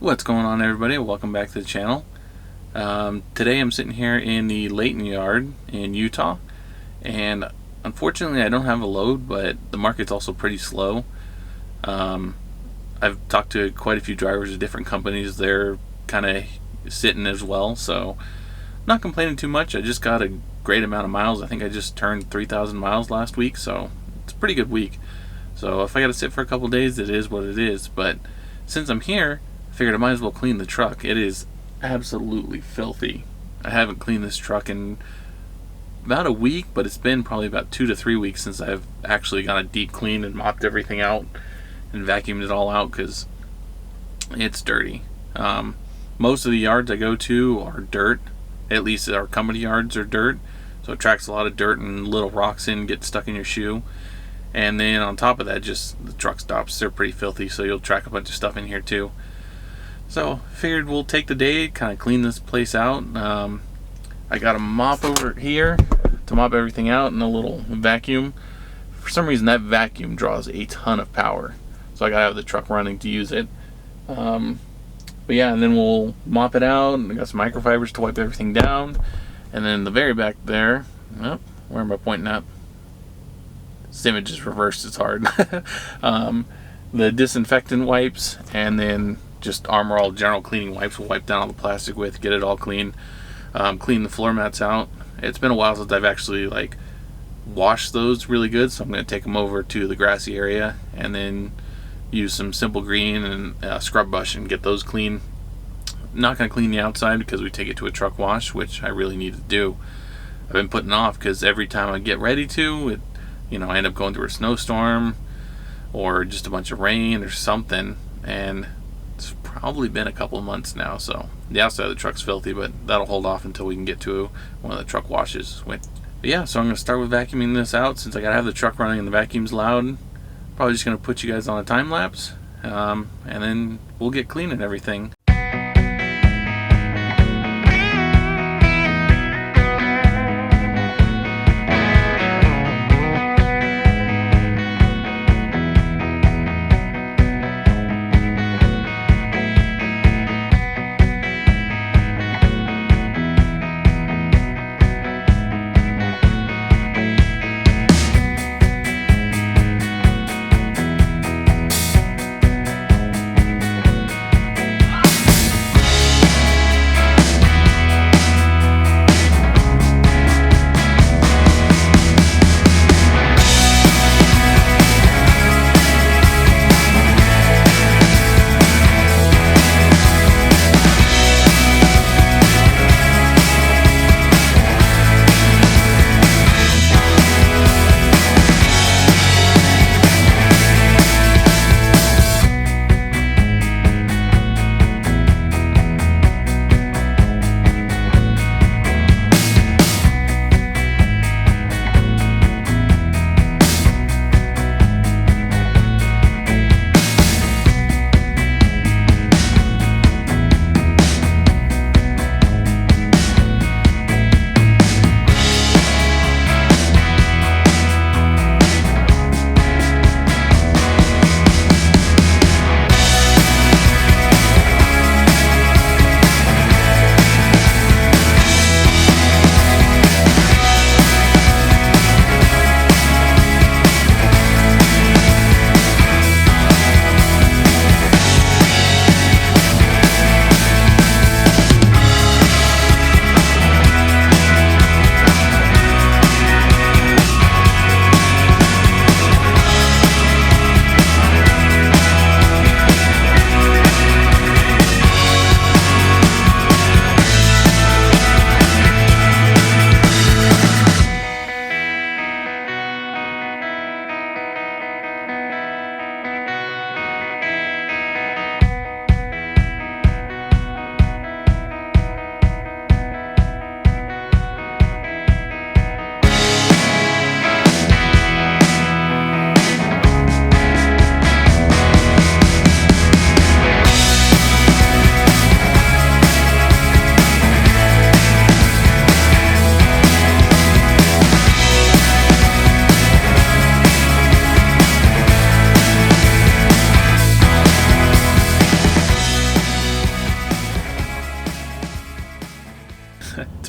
What's going on, everybody? Welcome back to the channel. Today I'm sitting here in the Layton yard in Utah, and unfortunately I don't have a load, but the market's also pretty slow. I've talked to quite a few drivers of different companies. They're kind of sitting as well, so not complaining too much. I just got a great amount of miles. I think I just turned 3,000 miles last week, so it's a pretty good week. So if I got to sit for a couple days, it is what it is. But since I'm here, I figured I might as well clean the truck. It is absolutely filthy. I haven't cleaned this truck in about a week, but it's been probably about 2 to 3 weeks since I've actually got a deep clean and mopped everything out and vacuumed it all out because it's dirty. Most of the yards I go to are dirt. At least our company yards are dirt, so it attracts a lot of dirt and little rocks in, get stuck in your shoe. And then on top of that, just the truck stops. They're pretty filthy, so you'll track a bunch of stuff in here too. So figured we'll take the day, kind of clean this place out. I got a mop over here to mop everything out and a little vacuum. For some reason that vacuum draws a ton of power, so I gotta have the truck running to use it. But yeah, and then we'll mop it out, and I got some microfibers to wipe everything down. And then the very back there, where am I pointing at? This image is reversed, it's hard. The disinfectant wipes, and then just Armor All general cleaning wipes we'll wipe down all the plastic with, get it all clean. Clean the floor mats out. It's been a while since I've actually washed those really good, so I'm going to take them over to the grassy area and then use some Simple Green and scrub brush and get those clean. Not going to clean the outside because we take it to a truck wash, which I really need to do. I've been putting off because every time I get ready to, I end up going through a snowstorm or just a bunch of rain or something, and it's probably been a couple of months now, so the outside of the truck's filthy, but that'll hold off until we can get to one of the truck washes. But yeah, so I'm going to start with vacuuming this out since I got to have the truck running and the vacuum's loud. Probably just going to put you guys on a time lapse, and then we'll get cleaning everything.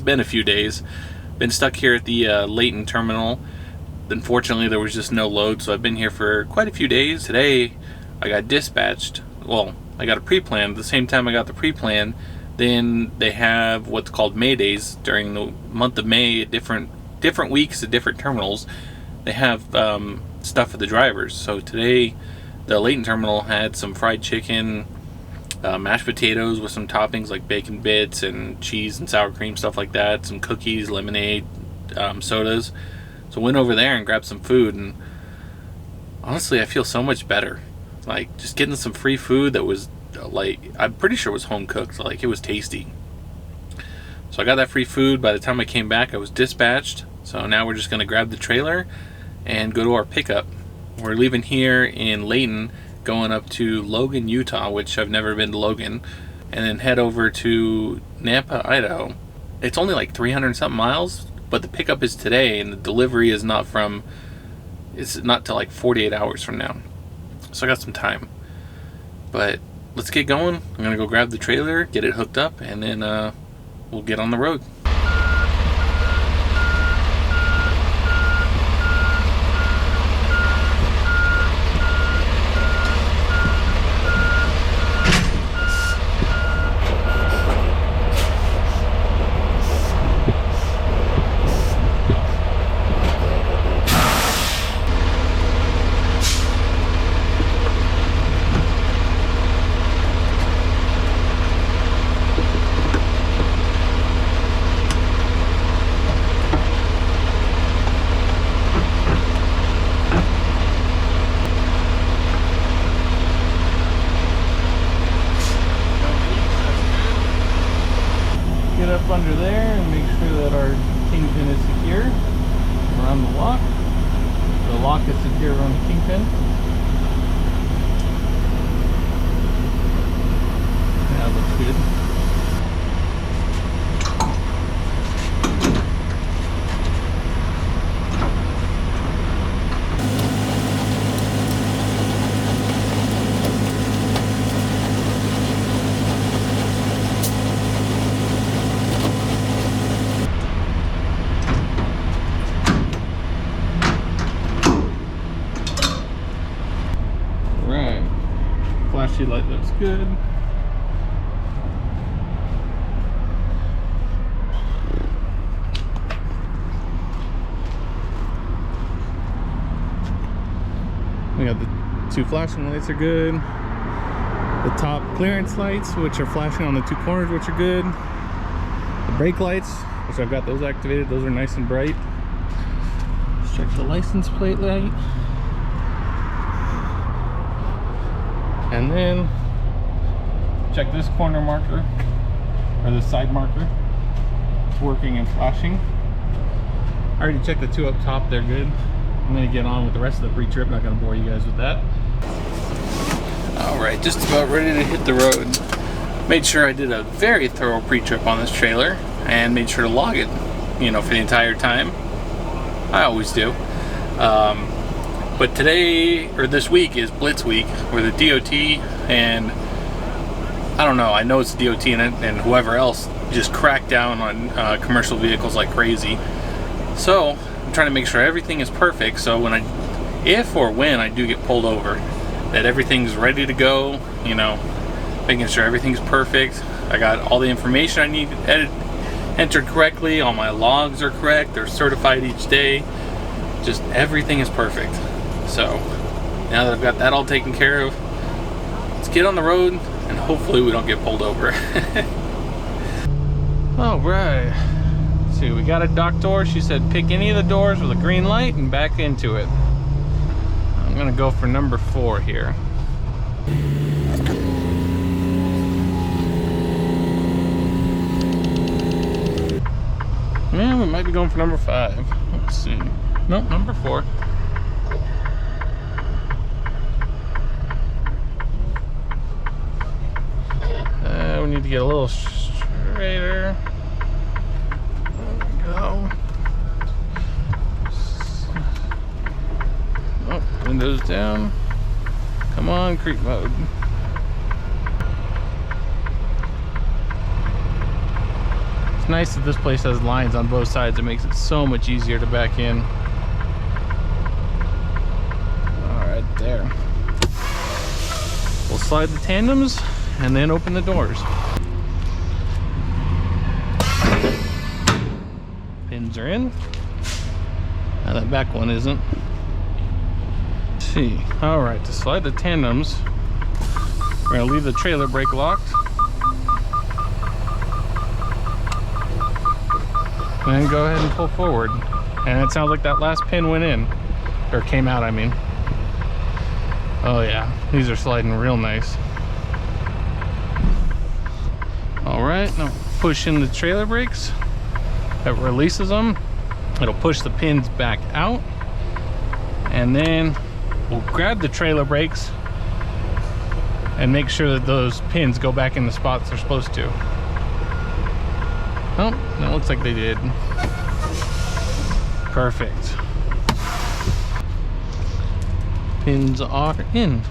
been a few days. Been stuck here at the Layton terminal. Unfortunately, there was just no load, so I've been here for quite a few days. Today, I got dispatched. Well, I got a pre-plan. At the same time I got the pre-plan, then they have what's called May Days during the month of May at different weeks at different terminals. They have stuff for the drivers. So today, the Layton terminal had some fried chicken, mashed potatoes with some toppings like bacon bits and cheese and sour cream, stuff like that, some cookies, lemonade, sodas. So went over there and grabbed some food, and honestly I feel so much better. Like, just getting some free food that was like, I'm pretty sure it was home cooked. Like, it was tasty. So I got that free food. By the time I came back, I was dispatched. So now we're just going to grab the trailer and go to our pickup. We're leaving here in Layton, going up to Logan, Utah, which I've never been to Logan, and then head over to Nampa, Idaho. It's only like 300 something miles, but the pickup is today, and the delivery is not till like 48 hours from now. So I got some time. But let's get going. I'm going to go grab the trailer, get it hooked up, and then we'll get on the road. Up under there and make sure that our kingpin is secure around the lock. The lock is secure around the kingpin. That looks good. Flashy light looks good. We got the two flashing lights are good. The top clearance lights, which are flashing on the two corners, which are good. The brake lights, which I've got those activated, those are nice and bright. Let's check the license plate light. And then check this corner marker, or the side marker. It's working and flashing. I already checked the two up top, they're good. I'm gonna get on with the rest of the pre-trip, not gonna bore you guys with that. Alright, just about ready to hit the road. Made sure I did a very thorough pre-trip on this trailer, and made sure to log it, for the entire time. I always do. But today, or this week, is Blitz Week, where the DOT and, I don't know, I know it's the DOT and whoever else just crack down on commercial vehicles like crazy. So, I'm trying to make sure everything is perfect, so if or when I do get pulled over, that everything's ready to go, making sure everything's perfect. I got all the information I need entered correctly, all my logs are correct, they're certified each day, just everything is perfect. So now that I've got that all taken care of, let's get on the road and hopefully we don't get pulled over. All right, let's see, we got a dock door. She said pick any of the doors with a green light and back into it. I'm gonna go for number 4 here. Yeah, we might be going for number 5. Let's see. Nope, number 4. We need to get a little straighter. There we go. Oh, windows down. Come on, creep mode. It's nice that this place has lines on both sides. It makes it so much easier to back in. All right, there. We'll slide the tandems and then open the doors. Pins are in. Now that back one isn't. Let's see. All right, to slide the tandems, we're gonna leave the trailer brake locked. And then go ahead and pull forward. And it sounds like that last pin went in. Or came out, I mean. Oh yeah, these are sliding real nice. All right, now push in the trailer brakes. That releases them. It'll push the pins back out. And then we'll grab the trailer brakes and make sure that those pins go back in the spots they're supposed to. Oh, that looks like they did. Perfect. Pins are in.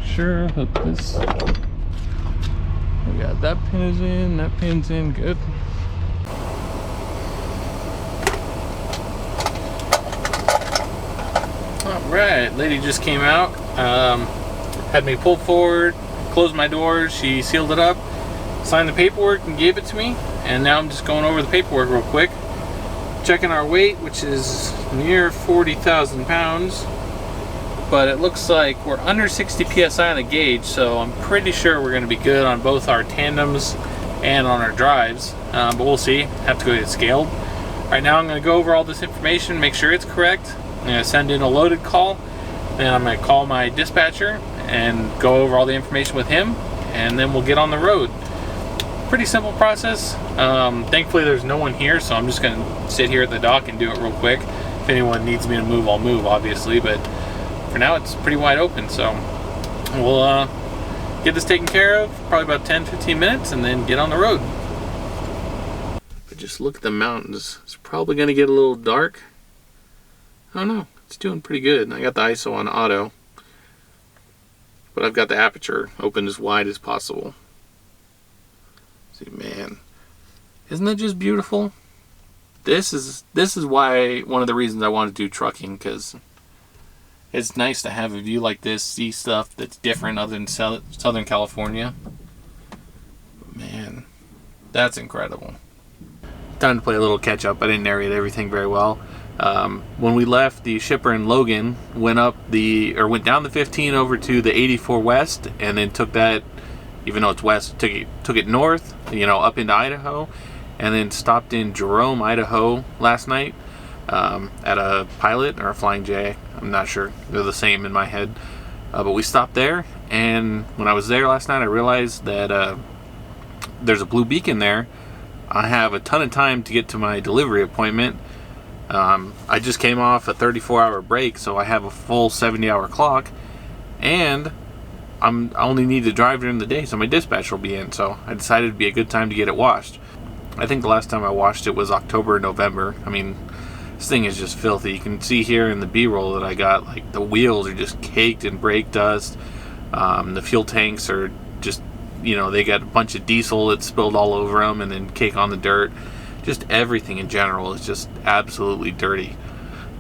Sure, hook this. We got that pin is in, that pin's in, good. Alright, lady just came out, had me pull forward, closed my door, she sealed it up, signed the paperwork and gave it to me, and now I'm just going over the paperwork real quick, checking our weight, which is near 40,000 pounds, but it looks like we're under 60 psi on the gauge, so I'm pretty sure we're going to be good on both our tandems and on our drives, but we'll see, have to go get scaled. Right now I'm going to go over all this information, make sure it's correct. I'm going to send in a loaded call, and I'm going to call my dispatcher and go over all the information with him, and then we'll get on the road. Pretty simple process. Thankfully there's no one here, so I'm just going to sit here at the dock and do it real quick. If anyone needs me to move, I'll move, obviously, but for now it's pretty wide open, so we'll get this taken care of, probably about 10-15 minutes, and then get on the road. But just look at the mountains. It's probably going to get a little dark. I don't know, it's doing pretty good. I got the ISO on auto, but I've got the aperture open as wide as possible. See, man, isn't that just beautiful? This is why, one of the reasons I want to do trucking, because it's nice to have a view like this, see stuff that's different other than Southern California. Man, that's incredible. Time to play a little catch up. I didn't narrate everything very well. When we left, the shipper in Logan went down the 15 over to the 84 west, and then took that, even though it's west, took it north, up into Idaho, and then stopped in Jerome, Idaho last night at a Pilot or a Flying J. I'm not sure. They're the same in my head. But we stopped there, and when I was there last night, I realized that there's a blue beacon there. I have a ton of time to get to my delivery appointment. I just came off a 34-hour break, so I have a full 70-hour clock, and I only need to drive during the day, so my dispatch will be in. So I decided it'd be a good time to get it washed. I think the last time I washed it was October or November. I mean, this thing is just filthy. You can see here in the B-roll that I got, like, the wheels are just caked in brake dust. The fuel tanks are just, they got a bunch of diesel that spilled all over them, and then cake on the dirt. Just everything in general is just absolutely dirty.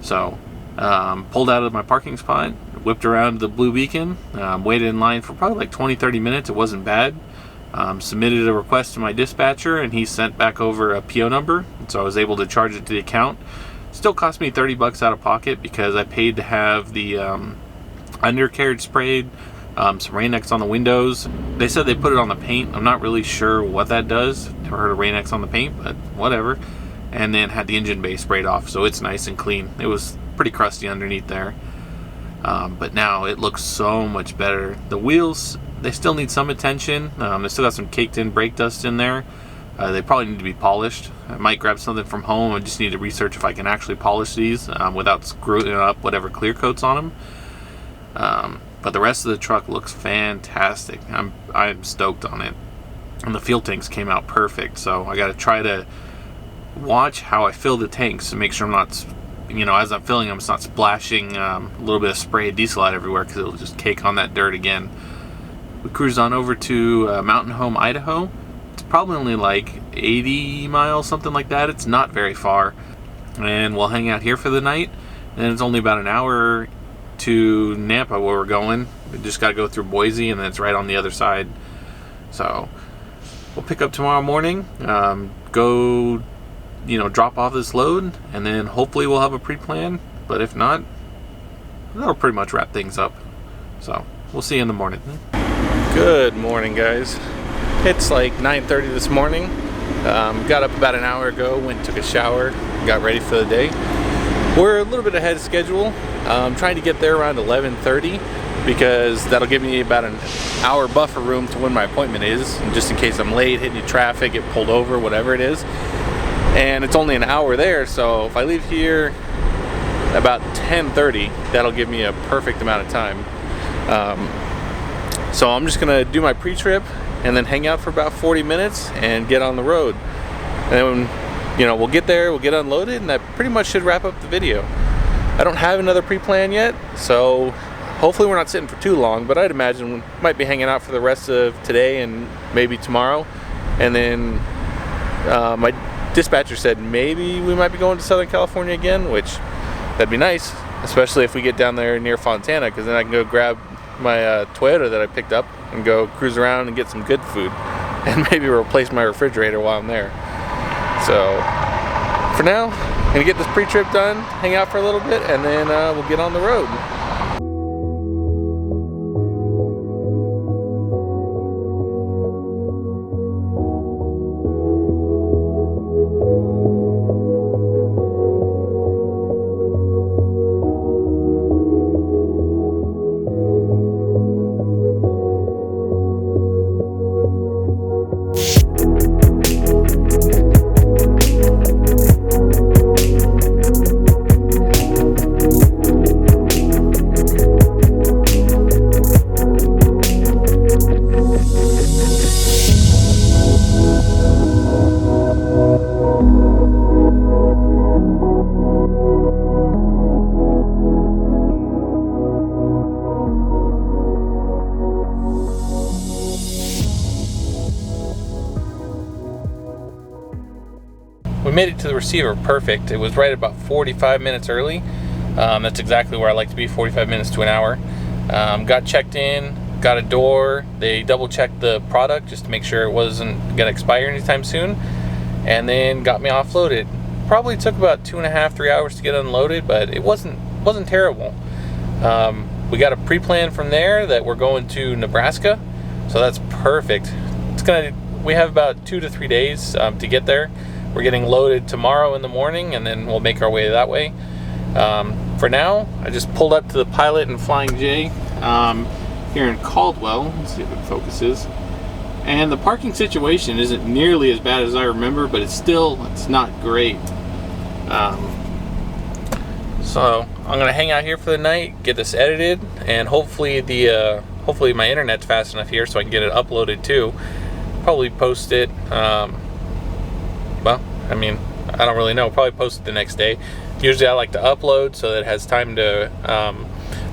So pulled out of my parking spot, whipped around to the blue beacon, waited in line for probably like 20-30 minutes. It wasn't bad. Submitted a request to my dispatcher, and he sent back over a PO number, so I was able to charge it to the account. Still cost me $30 out of pocket because I paid to have the undercarriage sprayed, some Rain-X on the windows. They said they put it on the paint. I'm not really sure what that does. Never heard of Rain-X on the paint, but whatever. And then had the engine bay sprayed off, so it's nice and clean. It was pretty crusty underneath there. But now it looks so much better. The wheels, they still need some attention. They still got some caked in brake dust in there. They probably need to be polished. I might grab something from home. I just need to research if I can actually polish these without screwing up whatever clear coats on them. But the rest of the truck looks fantastic. I'm stoked on it. And the fuel tanks came out perfect. So I got to try to watch how I fill the tanks to make sure I'm not you know, as I'm filling them, it's not splashing a little bit of spray of diesel out everywhere, because it'll just cake on that dirt again. We cruised on over to Mountain Home, Idaho. It's probably only like 80 miles, something like that. It's not very far. And we'll hang out here for the night. And it's only about an hour to Nampa where we're going. We just got to go through Boise, and then it's right on the other side. So we'll pick up tomorrow morning, go, you know, drop off this load, and then hopefully we'll have a pre-plan. But if not, that'll pretty much wrap things up. So we'll see you in the morning. Good morning, guys. It's like 9:30 this morning. Got up about an hour ago, went and took a shower, got ready for the day. We're a little bit ahead of schedule. Trying to get there around 11:30, because that'll give me about an hour buffer room to when my appointment is, and just in case I'm late, hit any traffic, get pulled over, whatever it is. And it's only an hour there, so if I leave here about 10:30, that'll give me a perfect amount of time. So I'm just gonna do my pre-trip and then hang out for about 40 minutes and get on the road. And then, you know, we'll get there, we'll get unloaded, and that pretty much should wrap up the video. I don't have another pre-plan yet, so hopefully we're not sitting for too long, but I'd imagine we might be hanging out for the rest of today and maybe tomorrow. And then my dispatcher said maybe we might be going to Southern California again, which that'd be nice, especially if we get down there near Fontana, because then I can go grab my Toyota that I picked up and go cruise around and get some good food, and maybe replace my refrigerator while I'm there. So for now, I'm gonna get this pre-trip done, hang out for a little bit, and then we'll get on the road. We made it to the receiver perfect. It was right about 45 minutes early. That's exactly where I like to be, 45 minutes to an hour. Got checked in, got a door. They double checked the product just to make sure it wasn't gonna expire anytime soon, and then got me offloaded. Probably took about 2.5-3 hours to get unloaded, but it wasn't terrible. We got a pre-plan from there that we're going to Nebraska, so that's perfect. We have about 2 to 3 days to get there. We're getting loaded tomorrow in the morning, and then we'll make our way that way. For now, I just pulled up to the Pilot and Flying J here in Caldwell. Let's see if it focuses. And the parking situation isn't nearly as bad as I remember, but it's not great. So I'm gonna hang out here for the night, get this edited, and hopefully my internet's fast enough here so I can get it uploaded too. Probably post it. Well, I mean, I don't really know. Probably post it the next day. Usually I like to upload so that it has time to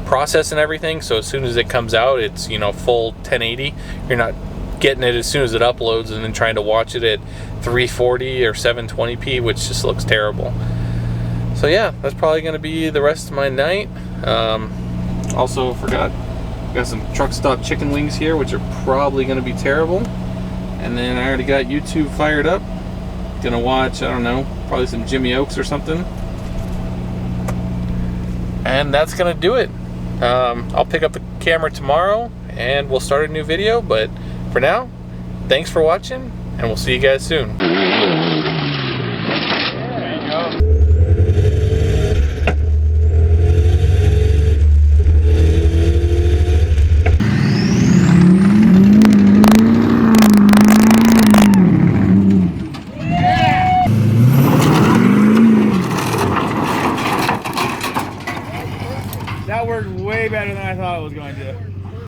process and everything. So as soon as it comes out, it's, you know, full 1080. You're not getting it as soon as it uploads and then trying to watch it at 340 or 720p, which just looks terrible. So yeah, that's probably going to be the rest of my night. Also forgot, got some truck stop chicken wings here, which are probably going to be terrible. And then I already got YouTube fired up. Gonna watch, I don't know, probably some Jimmy Oaks or something. And that's gonna do it. I'll pick up the camera tomorrow and we'll start a new video, but for now, thanks for watching, and we'll see you guys soon. There you go. That worked way better than I thought it was going to.